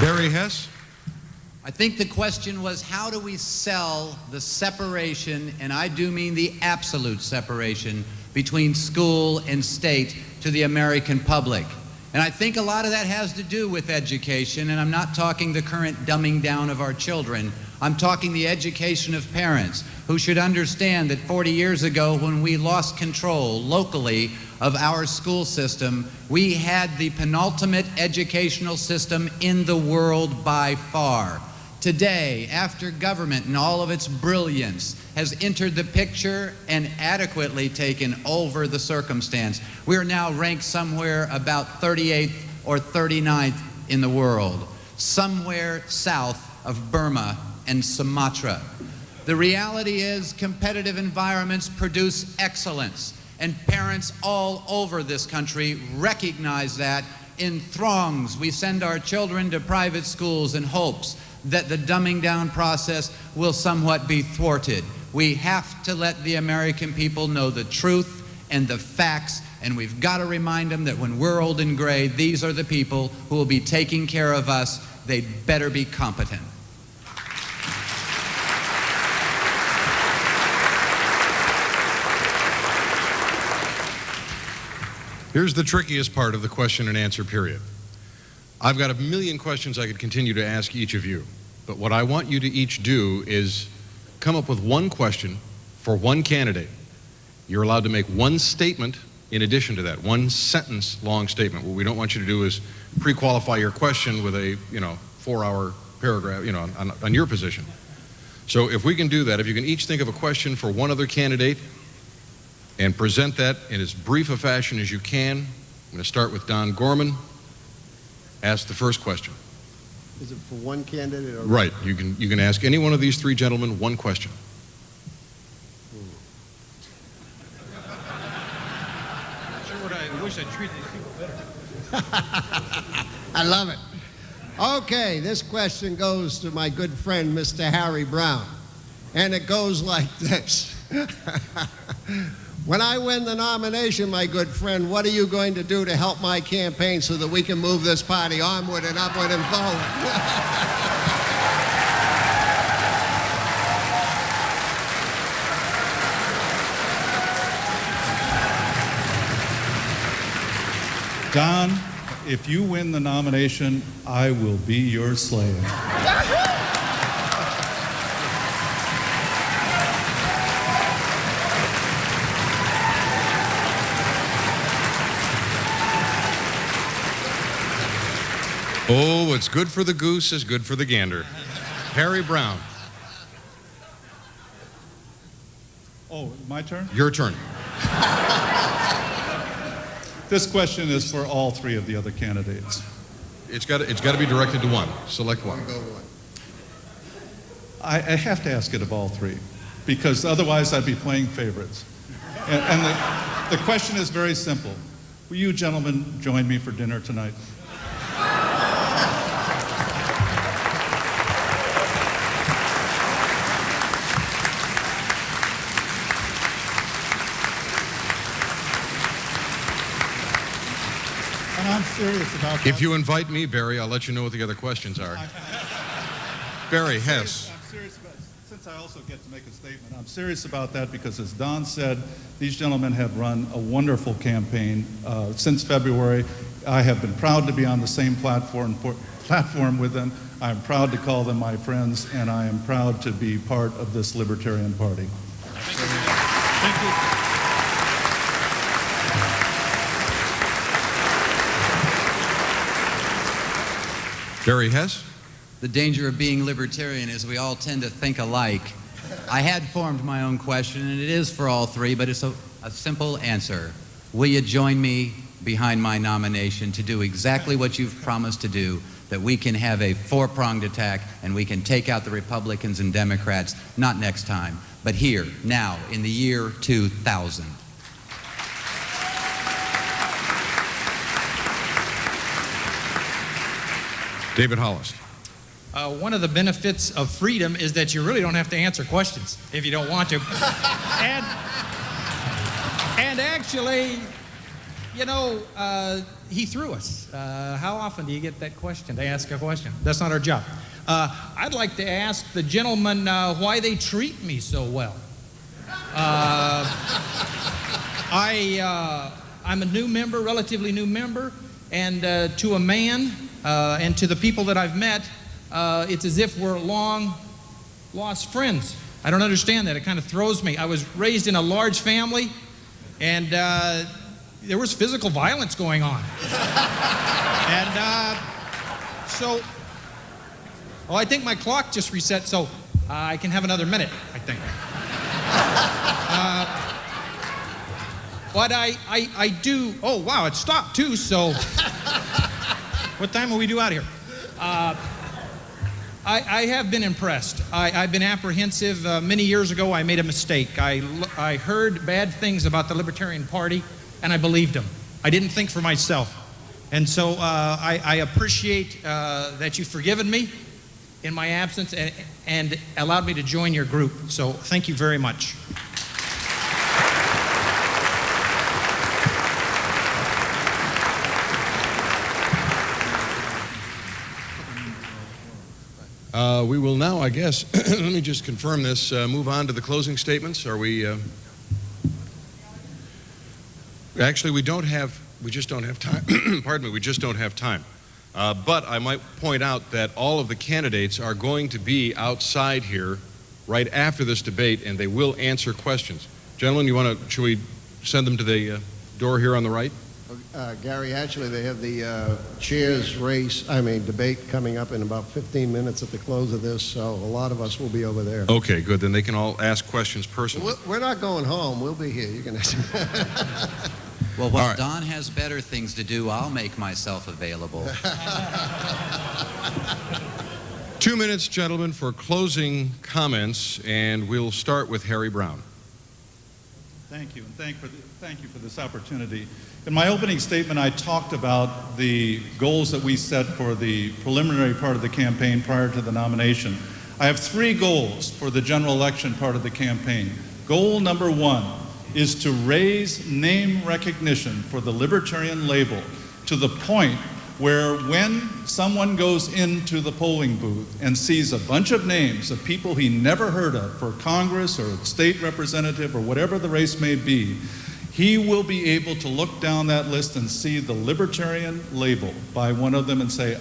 Barry Hess. I think the question was, how do we sell the separation, and I do mean the absolute separation, between school and state to the American public? And I think a lot of that has to do with education, and I'm not talking the current dumbing down of our children. I'm talking the education of parents who should understand that 40 years ago, when we lost control locally of our school system, we had the penultimate educational system in the world by far. Today, after government in all of its brilliance has entered the picture and adequately taken over the circumstance, we are now ranked somewhere about 38th or 39th in the world, somewhere south of Burma and Sumatra. The reality is competitive environments produce excellence, and parents all over this country recognize that. In throngs, we send our children to private schools in hopes that the dumbing down process will somewhat be thwarted. We have to let the American people know the truth and the facts, and we've got to remind them that when we're old and gray, these are the people who will be taking care of us. They'd better be competent. Here's the trickiest part of the question and answer period. I've got a million questions I could continue to ask each of you, but what I want you to each do is come up with one question for one candidate. You're allowed to make one statement in addition to that, one sentence long statement. What we don't want you to do is pre-qualify your question with a 4-hour paragraph on your position. So if we can do that, if you can each think of a question for one other candidate and present that in as brief a fashion as you can. I'm going to start with Don Gorman. Ask the first question. Is it for one candidate? Or Right. You can ask any one of these three gentlemen one question. I wish I treated these people better. I love it. Okay, this question goes to my good friend, Mr. Harry Browne. And it goes like this. When I win the nomination, my good friend, what are you going to do to help my campaign so that we can move this party onward and upward and forward? Don, if you win the nomination, I will be your slave. Oh, what's good for the goose is good for the gander. Harry Browne. Oh, my turn? Your turn. This question is for all three of the other candidates. It's got to be directed to one. Select one. I have to ask it of all three, because otherwise I'd be playing favorites. And the question is very simple. Will you gentlemen join me for dinner tonight? And I'm serious about that. If you invite me, Barry, I'll let you know what the other questions are. Barry, Hess. I'm serious about, since I also get to make a statement, I'm serious about that because, as Don said, these gentlemen have run a wonderful campaign since February. I have been proud to be on the same platform with them. I'm proud to call them my friends, and I am proud to be part of this Libertarian Party. Thank you. Barry Hess. The danger of being libertarian is we all tend to think alike. I had formed my own question, and it is for all three, but it's a simple answer. Will you join me behind my nomination to do exactly what you've promised to do, that we can have a four-pronged attack and we can take out the Republicans and Democrats, not next time, but here, now, in the year 2000. David Hollist. One of the benefits of freedom is that you really don't have to answer questions if you don't want to. And actually, he threw us. How often do you get that question, to ask a question? That's not our job. I'd like to ask the gentleman why they treat me so well. I'm a new member, relatively new member, and to a man and to the people that I've met, it's as if we're long lost friends. I don't understand that. It kind of throws me. I was raised in a large family, and there was physical violence going on. And I think my clock just reset, so I can have another minute, I think. But I do, oh wow, it stopped too, so what time will we do out here? I have been impressed. I've been apprehensive. Many years ago, I made a mistake. I heard bad things about the Libertarian Party, and I believed them. I didn't think for myself. And so I appreciate that you've forgiven me in my absence and allowed me to join your group. So thank you very much. We will now, I guess, let me just confirm this, move on to the closing statements. Are we, actually, we just don't have time. Pardon me, we just don't have time. But I might point out that all of the candidates are going to be outside here right after this debate, and they will answer questions. Gentlemen, should we send them to the door here on the right? Gary, actually, they have the debate coming up in about 15 minutes at the close of this, so a lot of us will be over there. Okay, good. Then they can all ask questions personally. We're not going home. We'll be here. You can ask. Well, while right. Don has better things to do, I'll make myself available. 2 minutes, gentlemen, for closing comments, and we'll start with Harry Browne. Thank you, and thank you for this opportunity. In my opening statement, I talked about the goals that we set for the preliminary part of the campaign prior to the nomination. I have 3 goals for the general election part of the campaign. Goal number 1 is to raise name recognition for the Libertarian label to the point where when someone goes into the polling booth and sees a bunch of names of people he never heard of for Congress or state representative or whatever the race may be, he will be able to look down that list and see the Libertarian label by one of them and say,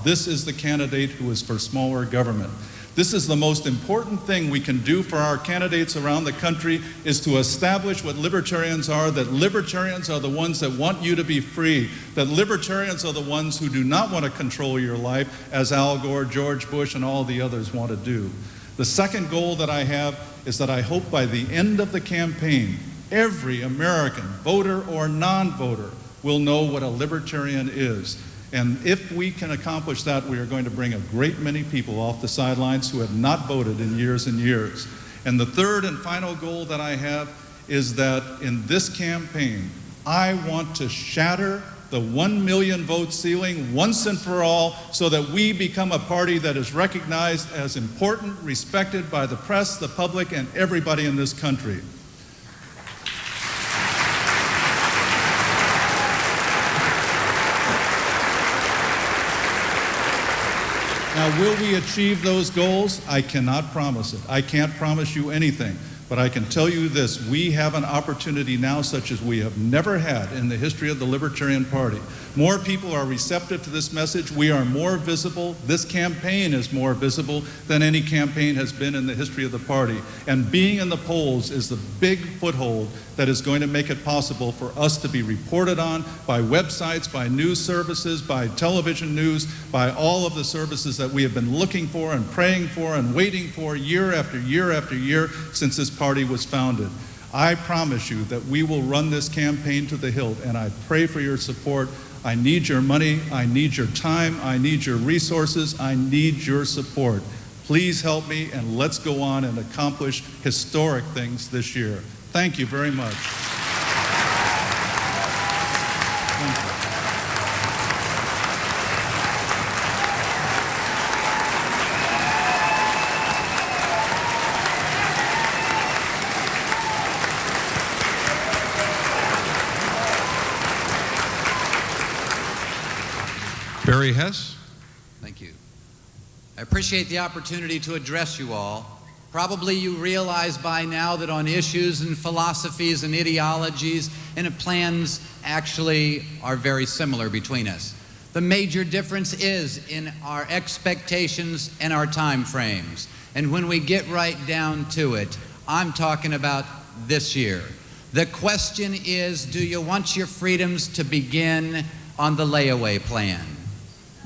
this is the candidate who is for smaller government. This is the most important thing we can do for our candidates around the country, is to establish what libertarians are, that libertarians are the ones that want you to be free, that libertarians are the ones who do not want to control your life as Al Gore, George Bush, and all the others want to do. The second goal that I have is that I hope by the end of the campaign, every American, voter or non-voter, will know what a libertarian is. And if we can accomplish that, we are going to bring a great many people off the sidelines who have not voted in years and years. And the third and final goal that I have is that in this campaign, I want to shatter the 1 million vote ceiling once and for all, so that we become a party that is recognized as important, respected by the press, the public, and everybody in this country. Now, will we achieve those goals? I cannot promise it. I can't promise you anything. But I can tell you this, we have an opportunity now such as we have never had in the history of the Libertarian Party. More people are receptive to this message. We are more visible. This campaign is more visible than any campaign has been in the history of the party. And being in the polls is the big foothold that is going to make it possible for us to be reported on by websites, by news services, by television news, by all of the services that we have been looking for and praying for and waiting for year after year after year since this party was founded. I promise you that we will run this campaign to the hilt, and I pray for your support. I need your money, I need your time, I need your resources, I need your support. Please help me, and let's go on and accomplish historic things this year. Thank you very much. Thank you. Barry Hess. Thank you. I appreciate the opportunity to address you all. Probably you realize by now that on issues and philosophies and ideologies and plans actually are very similar between us. The major difference is in our expectations and our time frames. And when we get right down to it, I'm talking about this year. The question is, do you want your freedoms to begin on the layaway plan?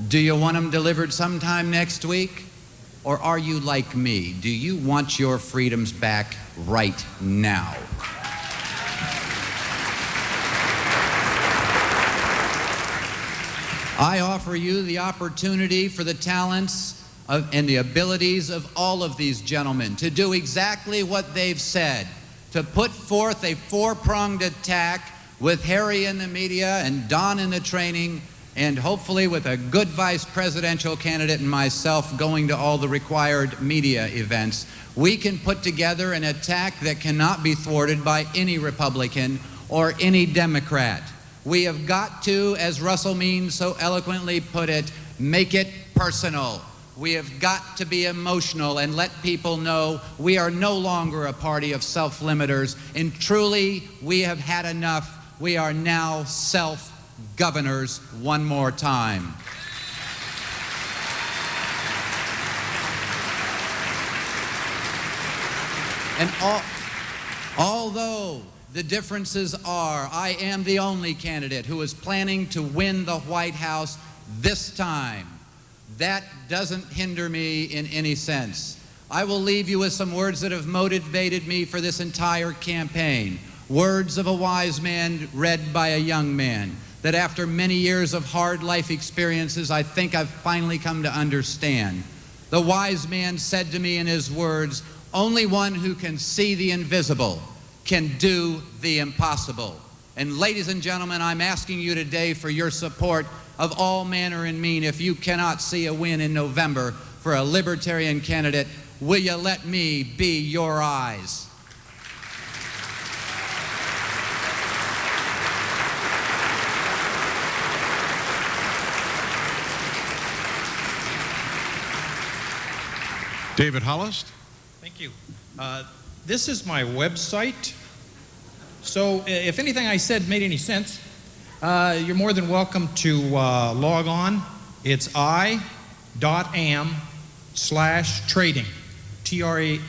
Do you want them delivered sometime next week? Or are you like me? Do you want your freedoms back right now? I offer you the opportunity for the talents and the abilities of all of these gentlemen to do exactly what they've said, to put forth a four-pronged attack with Harry in the media and Don in the training, and hopefully with a good vice presidential candidate and myself going to all the required media events. We can put together an attack that cannot be thwarted by any Republican or any Democrat. We have got to, as Russell Means so eloquently put it, make it personal. We have got to be emotional and let people know we are no longer a party of self-limiters, and truly we have had enough. We are now self-governors one more time. And although the differences are, I am the only candidate who is planning to win the White House this time. That doesn't hinder me in any sense. I will leave you with some words that have motivated me for this entire campaign. Words of a wise man read by a young man, that after many years of hard life experiences, I think I've finally come to understand. The wise man said to me in his words, "Only one who can see the invisible can do the impossible." And ladies and gentlemen, I'm asking you today for your support of all manner and mean. If you cannot see a win in November for a Libertarian candidate, will you let me be your eyes? David Hollist. Thank you. This is my website. So if anything I said made any sense, you're more than welcome to log on. It's i.am/trading, TRADING.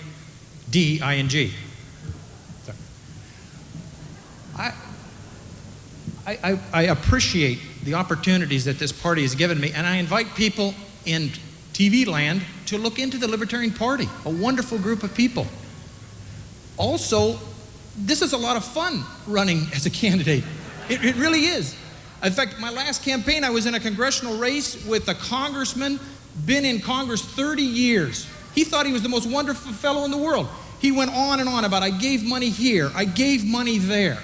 I appreciate the opportunities that this party has given me, and I invite people in TV land to look into the Libertarian Party, a wonderful group of people. Also, this is a lot of fun running as a candidate. It really is. In fact, my last campaign, I was in a congressional race with a congressman, been in Congress 30 years. He thought he was the most wonderful fellow in the world. He went on and on about, I gave money here, I gave money there.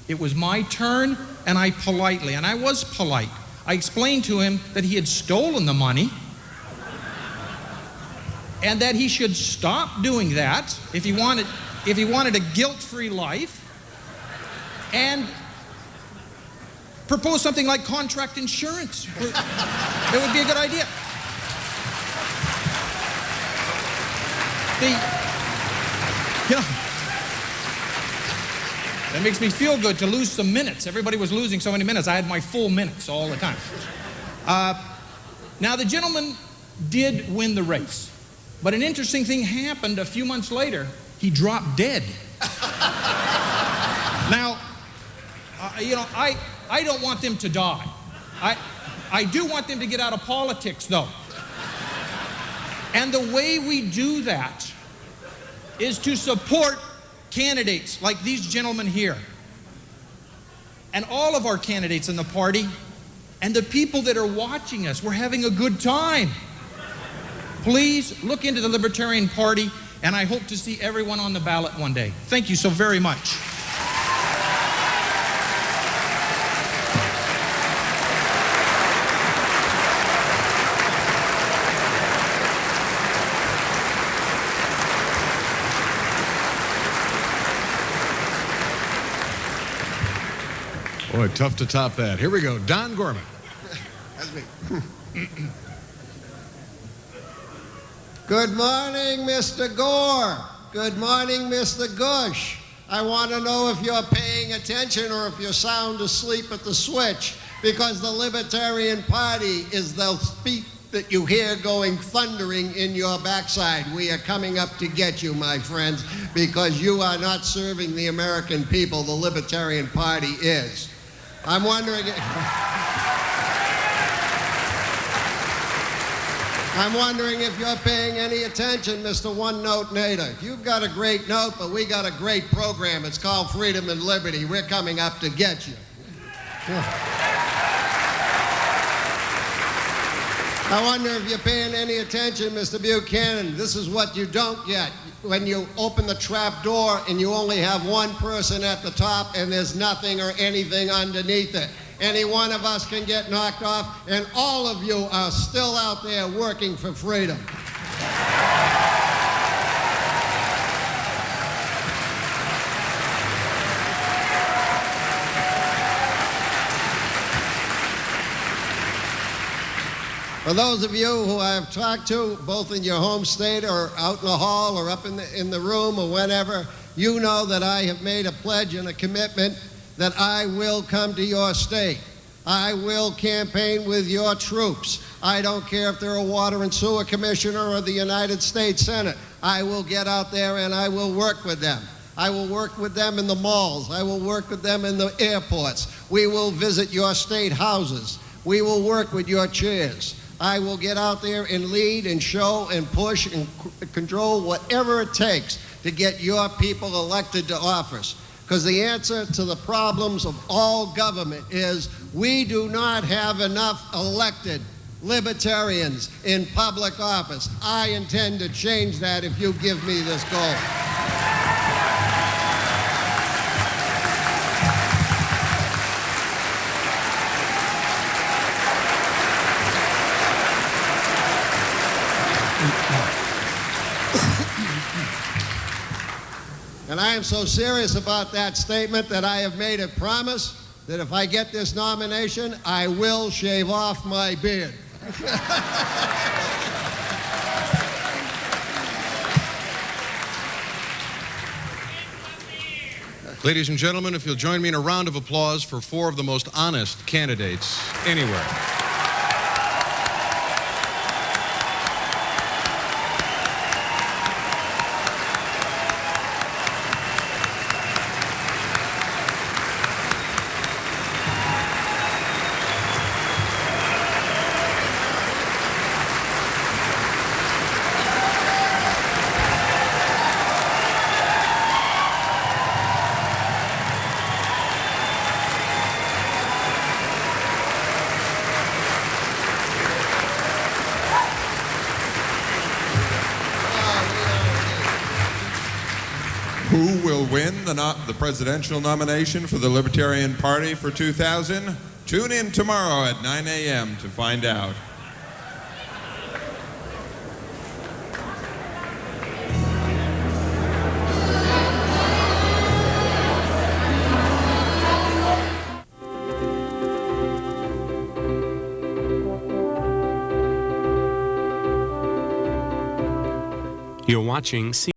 It was my turn, and I was polite. I explained to him that he had stolen the money, and that he should stop doing that if he wanted a guilt-free life, and propose something like contract insurance. It would be a good idea. That makes me feel good to lose some minutes. Everybody was losing so many minutes. I had my full minutes all the time. Now, the gentleman did win the race. But an interesting thing happened a few months later. He dropped dead. Now, I don't want them to die. I do want them to get out of politics, though. And the way we do that is to support candidates like these gentlemen here, and all of our candidates in the party, and the people that are watching us. We're having a good time. Please look into the Libertarian Party, and I hope to see everyone on the ballot one day. Thank you so very much. Boy, tough to top that. Here we go. Don Gorman. That's me. Good morning, Mr. Gore. Good morning, Mr. Gush. I want to know if you're paying attention or if you're sound asleep at the switch, because the Libertarian Party is the beat that you hear going thundering in your backside. We are coming up to get you, my friends, because you are not serving the American people. The Libertarian Party is. I'm wondering if you're paying any attention, Mr. One Note Nader. You've got a great note, but we got a great program. It's called Freedom and Liberty. We're coming up to get you. I wonder if you're paying any attention, Mr. Buchanan. This is what you don't get. When you open the trap door and you only have one person at the top and there's nothing or anything underneath it. Any one of us can get knocked off, and all of you are still out there working for freedom. For those of you who I have talked to, both in your home state or out in the hall or up in the room or whenever, you know that I have made a pledge and a commitment that I will come to your state. I will campaign with your troops. I don't care if they're a water and sewer commissioner or the United States Senate. I will get out there and I will work with them. I will work with them in the malls. I will work with them in the airports. We will visit your state houses. We will work with your chairs. I will get out there and lead and show and push and control whatever it takes to get your people elected to office. Because the answer to the problems of all government is we do not have enough elected libertarians in public office. I intend to change that if you give me this goal. And I am so serious about that statement that I have made a promise that if I get this nomination, I will shave off my beard. Ladies and gentlemen, if you'll join me in a round of applause for 4 of the most honest candidates anywhere. Who will win the presidential nomination for the Libertarian Party for 2000? Tune in tomorrow at 9 a.m. to find out. You're watching